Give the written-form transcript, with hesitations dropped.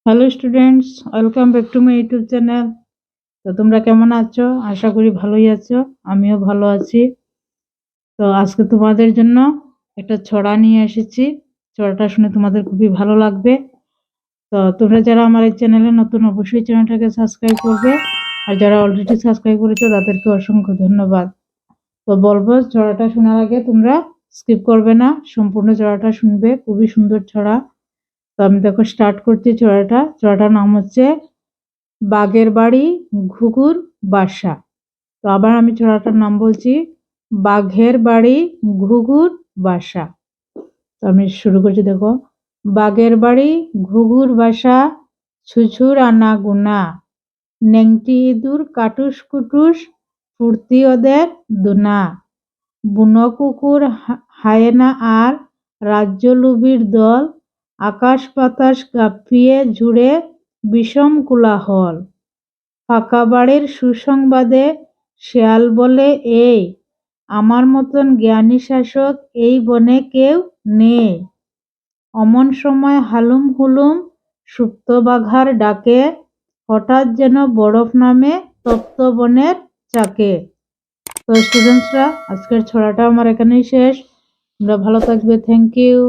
Hello students, welcome back to my YouTube channel. তো তোমরা কেমন আছো? আশা করি ভালোই আছো। আমিও ভালো আছি। তো আজকে তোমাদের জন্য একটা ছড়া নিয়ে এসেছি। ছড়াটা শুনে তোমাদের খুবই ভালো লাগবে। তো তোমরা যারা আমার এই চ্যানেলে নতুন, অবশ্যই চ্যানেলটাকে সাবস্ক্রাইব করবে। আর যারা অলরেডি সাবস্ক্রাইব করেছো তাদেরকে অসংখ্য ধন্যবাদ। তো বলবো, ছড়াটা শোনার আগে তোমরা স্কিপ করবে না, সম্পূর্ণ ছড়াটা শুনবে। খুবই সুন্দর ছড়া। তো আমি দেখো স্টার্ট করছি ছড়াটা। ছড়াটার নাম হচ্ছে বাঘের বাড়ি ঘুঘুর বাসা। তো আবার আমি ছড়াটার নাম বলছি, বাঘের বাড়ি ঘুঘুর বাসা। তো আমি শুরু করছি, দেখো। বাঘের বাড়ি ঘুঘুর বাসা, ছুছুর আনা গুনা, নেংটি ইঁদুর কাটুস কুটুস, ফুর্তি ওদের দুনা, বুনো কুকুর হায়েনা আর রাজ্যলুবির দল, আকাশ বাতাস কাঁপিয়ে জুড়ে বিষম কোলাহল। ফাঁকা বাড়ির সুসংবাদে শেয়াল বলে, এই আমার মতন জ্ঞানী শাসক এই বনে কেউ নেই। অমন সময় হালুম হুলুম সুপ্ত বাঘার ডাকে, হঠাৎ যেন বরফ নামে তপ্ত বনের চাকে। তো স্টুডেন্টসরা, আজকের ছড়াটা আমার এখানেই শেষ। তোমরা ভালো থাকবে। Thank you.